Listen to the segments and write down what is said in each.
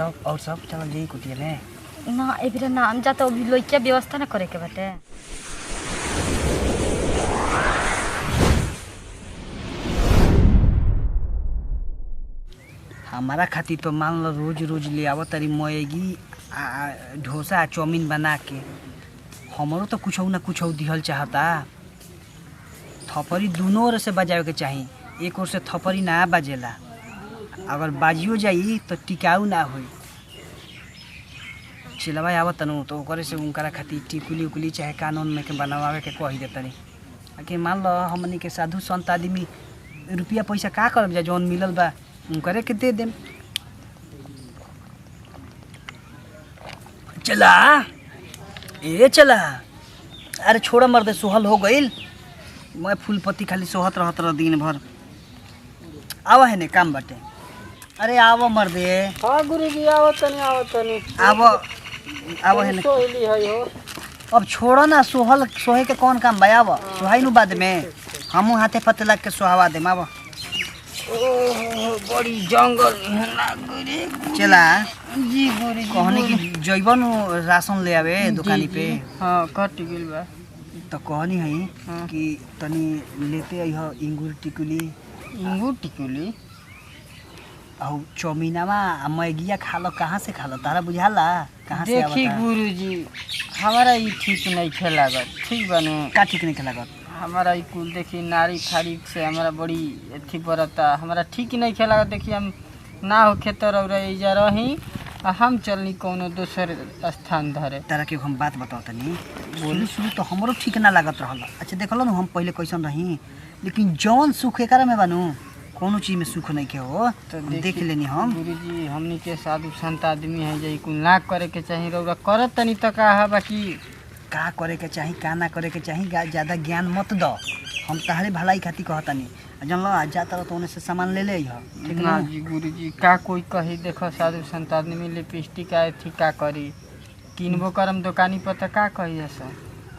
तब और सब चल जाई कुटिया में ना ए बेरा ना हम जाता अभी लइका व्यवस्था ना करे के बाटे। हमारा खातिर तो मान लो रोज रोज ले आवत तारी मोएगी डोसा चाउमीन बना के हमरो तो कुछ ना कुछ दिहल चाहता। थपरी दोनों ओर से बजावे के चाहिए, एक ओर से थपरी ना बजेला, अगर बाजियो जाई तो टिकाऊ ना होई। चिलवा आवत तनु तो ओकरे से उनकरा खातिर टिकुली उकुली चाहे कानून में के बनावे के कही देतनी। कि मान लो हमनी के साधु संत आदमी रुपया पैसा का करब जा जौन मिलल बा उनकरे के दे देम। चला ए चला, अरे छोड़ा मर्दे सोहल हो गईल, मैं फूलपत्ती खाली सोहत रहत रह दिन भर। आवा है ने काम बाटे, अरे आवा मर्दे। हाँ गुरुजी आवत तनी आवा है ने। सोहली है हो। अब छोड़ो ना सोहल सोहे के कौन काम बा, आवा सोहाई नु बाद में हमू हाथे पत्ते लग के सोहावा देम। आवा बड़ी जंगल ना गुरी। चला जी गुरुजी कहनी कि जइबन राशन ले आवे दुकानी पे। हाँ कट गेल बा तो कहनी है कि तनी लेते अइह इंगूर टिकुली इंगूर टिकुली और चौमीनावा मैगिया खा लो। कहाँ से खा लो तारा बुझाला कहाँ से देखी आवता? गुरुजी हमारा ई ठीक नहीं खेलागत, ठीक बने का ठीक नहीं खेला हमारा ई कुल देखी नारी फारी से हमारा बड़ी अथी पड़ता, हमारा ठीक नहीं खेलागत। देखी हम ना हो खेतर और जा रही हम चलनी कोनो दूसर स्थान धरे। तारा के हम बात बताओ तनी। शुरू शुरू तो हमरो ठीक ना लागत रहल। अच्छा देखल हम पहले कैसन रही, लेकिन जौन सुख एकरा में बनू कोनो चीज में सुख नहीं के हो तो देख लेनी हम। गुरुजी हमनी के साधु संत आदमी है जे कुल ना करे के चाहिए रौरा करत तनी त का है बाकी का करे के चाही का ना करे के चाही ज्यादा ज्ञान मत दो। हम तहरे भलाई खातिर कहतनी जानलो आज जाता तो उन्हें से सामान ले ले अइह, ठीक ना ना। जी गुरुजी का कोई कही देखो साधु संत आदमी लिपस्टिक आए थी का करी किनबो करम दुकानी पर त का कही ऐसा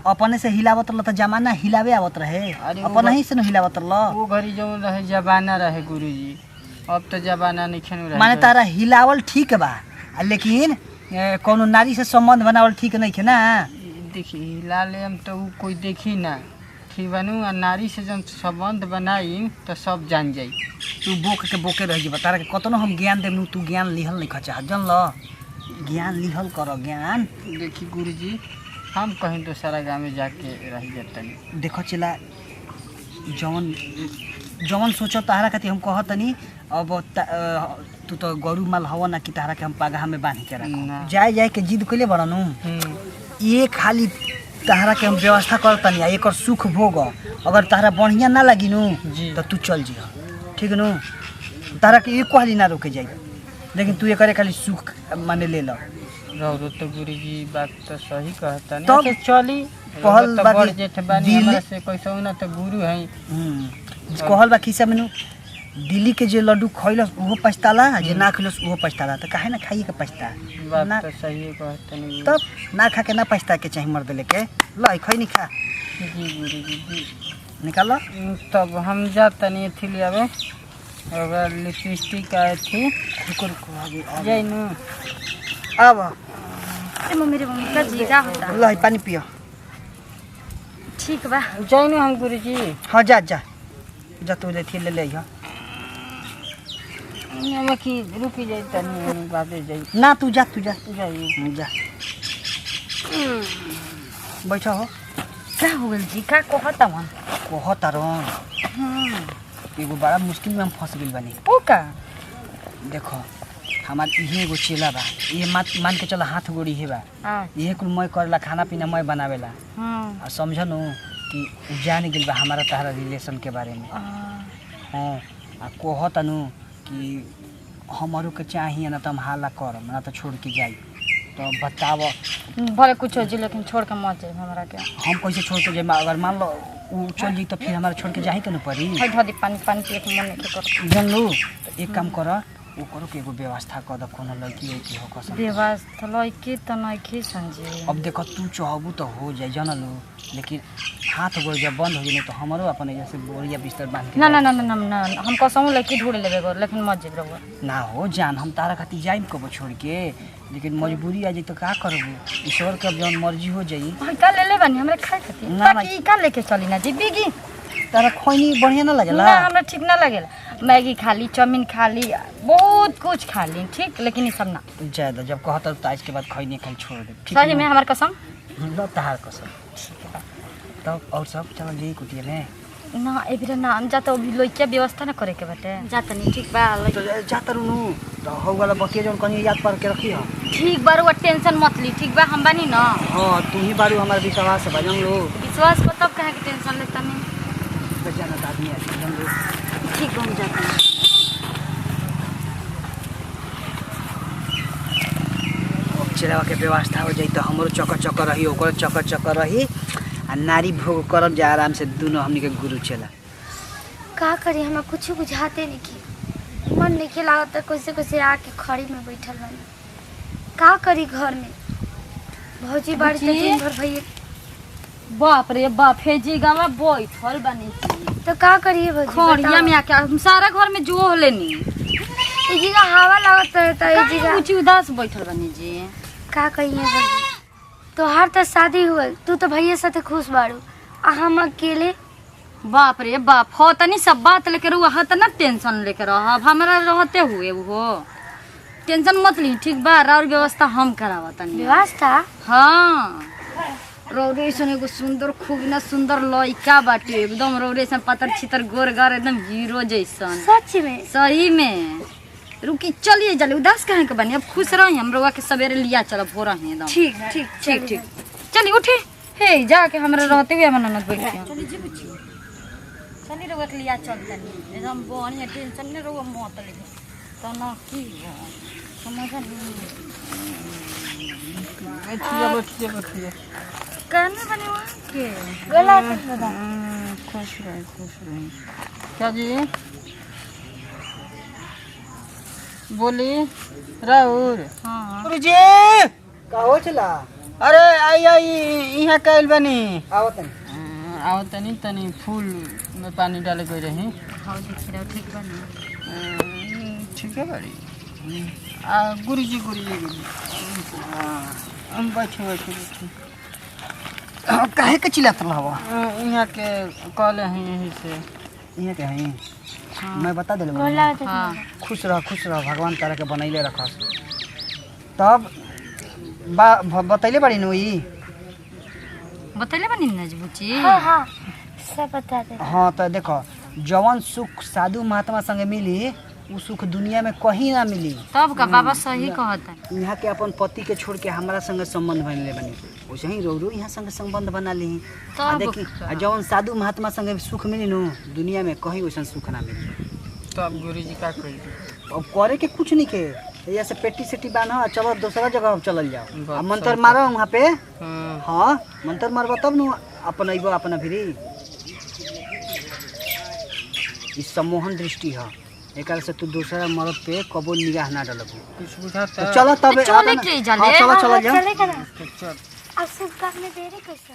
अपने से हिलावत रह तो जमाना हिलावे आवत रहे, अरे अपन ही से न हिलावत रह। वो घड़ी जो रहे जमाना रहे गुरुजी, अब तो जमाना नहीं खेन रहे। माने तारा हिलावल ठीक बा लेकिन कोनो नारी से संबंध बनावल ठीक नहीं है ना। देखी हिला ले हम तो कोई देखी ना ठीक बनू और नारी से जब संबंध बनाई तो सब जान जाई। तू बोक के बोके रह जीव, तारा के कतनो हम ज्ञान देम तू ज्ञान लिहल नहीं खचा जन ल। ज्ञान लिहल करो ज्ञान। देखी गुरुजी हम कहीं दूसरा गाँव में जाके रह जातनी। देखो चिला जौन जौन सोचो तारा खातिर हम कहतनी। अब तू तो गरु माल हवा ना कि तारा के हम पगहा में बांध के रख जाए जाए के जिद कइले बड़नू। ये खाली तारा के हम व्यवस्था करतनी, एक सुख भोग। अगर तारा बढ़िया ना लगी नू तो तू चल जी, ठीक नू। तारा के एक कहली ना रोके जाई, लेकिन तू एक खाली सुख माने ले लो। रहो तो गुरुजी बात तो सही कहता नहीं तब तो चली कहल तो बा बड़ कि जेठ बानी हमरा से कैसे ना तो गुरु है। कहल बा खिसा में दिल्ली के जे लड्डू खइलस उहो पछताला, जे ना खइलस उहो पछताला। तो काहे ना खाइए के पछता बात ना, तो सही कहता नहीं। तब ना खा के ना पछता के चाहिए मर्द लेके ल खइ नहीं खा जी गुरुजी जी निकाल। तब हम जाता नहीं थी ले आवे अगर लिपस्टिक आए थी जाई नु अब अरे मेरे मम्मी का जी का होता ल पानी पियो। ठीक बा जाई नु हम गुरुजी। हाँ जा जा जा तू ले थी ले ले अइह। हम की रुकी जाई तनी बादे जाई ना तू जा जाई जा बैठो हो। का हो गइल जी का कहता मन कहत रन एगो बड़ा मुश्किल में हम फंस गइल बानी। ओ का देखो हमार इहे एगो चेला बा, ये मान के चलो हाथ गोड़ी हे बा, हां इहे कुल मैं करेला, खाना पीना मैं बनावेला। और समझनु कि उ जान गेल बा हमारा तहरा रिलेशन के बारे में। हाँ आ कहतनु कि हमारो के चाहिए ना तो हम हाला करम ना तो छोड़ के जाई। तो बताव भले कुछ हो जी लेकिन छोड़ के मत जाए हमरा के। हम कैसे छोड़ के जाए? अगर मान लो उ चल जी तो फिर हमारा छोड़ के जाही के न पड़ी। धदी पानी पानी पिए के मन नहीं कर जानलू तो एक काम कर ओकरो के एगो व्यवस्था कर द कोनो लड़की लड़की हो कसम व्यवस्था लइके त नइखे संजी। अब देखो तू चाहबू तो हो जाए जानलू लेकिन हाथ गोड़ जब बंद हो जाए तो हमारो अपन जैसे बोरिया बिस्तर बांध के ना ना ना ना ना हम कसम लइके ढूंढ लेबे कर लेकिन मत जेब रहुआ। ना हो जान हम तारा खातिर जाइम कबो छोड़ के लेकिन मजबूरी आ जाए तो का करबू ईश्वर के अब जौन मर्जी हो जाई। भाई का ले ले बानी हमरे खाए खातिर ना, ताकि का लेके चली ना जी बिगी। तारा खैनी बढ़िया ना लगेला ना हमरा ठीक ना लगेला। मैगी खा ली चाउमीन खा ली बहुत कुछ खा ली ठीक लेकिन ये सब ना। जाए दो जब कहत तो आज के बाद खैनी खाई छोड़ दे ठीक सही में हमार कसम। लो तहार कसम तब और सब चल जी कुटिया में ना एबरे ना हम जाता अभी लइके व्यवस्था ना करे के बाटे जाता नहीं ठीक बा तो जाता रुनु तो हो वाला बकिया जौन कनी याद पर के रखी हो ठीक बारू वो टेंशन मत ली ठीक बा हम बानी ना। हां तू ही बारू हमार विश्वास है भजन लो विश्वास को तब कहे के टेंशन लेता नहीं तो जाना आदमी है भजन लो ठीक हम जाते हैं। चिरावा के व्यवस्था हो जाई तो हमरो चक्कर रही ओकर चक्कर रही आ नारी भोग करब जा आराम से दोनों हमनी के गुरु चला। का करी हमें कुछ बुझाते नहीं की मन नहीं के लागत कैसे कैसे आके खड़ी में बैठल बानी का करी घर में भौजी बाड़ी तो दिन भर भैया बाप रे बाप हे जी गावा बैठल बनी तो का करिए भौजी खड़िया में आके हम सारा घर में जो लेनी ई जगह हवा लागत है तो ई जगह कुछ उदास बैठल बनी जी का कहिए भौजी तोहार तो शादी हुए तू तो भैया साथे खुश बाड़ू आ हम अकेले बाप रे बाप हो तनी सब बात लेके रहुआ त ना टेंशन लेके रहब हमरा रहते हुए वो टेंशन मत ली ठीक बा और व्यवस्था हम करावा तनी व्यवस्था हाँ रौरे सन एगो सुंदर खूब ना सुंदर लइका बाटे एकदम रौरे सन पतर छितर गोर गार एकदम हीरो जैसन सच में सही में रुकी चलिए जल्दी उदास काहे के बनी अब खुश रही हम रउआ के सवेरे लिया चलब हो रहे एकदम ठीक ठीक ठीक ठीक चलिए उठे हे जाके हमरा रहते हुए हमन ननद बैठ के चलिए जी बुच्ची चलिए रउआ के लिया चलते एकदम बढ़िया टेंशन नहीं रउआ मत ले तो ना की समझ नहीं बैठिए कहने बने वहाँ के गला से बता खुश रहे क्या जी बोली राहुल हाँ गुरुजी का हो चला अरे आई आई यहाँ कैल बनी आवत आओ तनी तनी फूल में पानी डाले गई रही हाँ देखिए रहो ठीक बनी ठीक है बड़ी गुरुजी बैठे बैठे बैठे काहे के चिल्लात रहवा यहाँ के कॉल है यहीं से इहे के हई मैं बता देले गला से हाँ खुश रह भगवान तारा के बनैले रखस तब बतैले बड़ी नु ई बतैले बनी ना जी बुच्ची हां हां सब बता दे हाँ तो देखो जवन सुख साधु महात्मा संगे मिली उ सुख दुनिया में कहीं ना मिली। तब का बाबा सही कहता यहाँ के अपन पति के छोड़ के हमारा संगे संबंध बनले बनी वैसे ही रो यहाँ संगे संबंध बना ली तब देखी का। जवन साधु महात्मा संगे सुख मिली नु दुनिया में कहीं वैसा सुख ना मिली। तो अब गुरुजी का करी अब करे के कुछ नहीं के यहाँ से पेटी सेटी बांधा चलो दूसरा जगह चलल जाओ बात अब मंत्र सही मारो वहाँ पे हाँ हाँ मंत्र मारबो तब नु अपन अइबो अपना फिरी ई सम्मोहन दृष्टि है एक से तू दूसरा मर्द पे कबो निगाह ना डालबो कुछ बुझाता तो चलो तब चले के जाले चलो चलो जाओ चले करा चल अब सब करने दे रे कैसे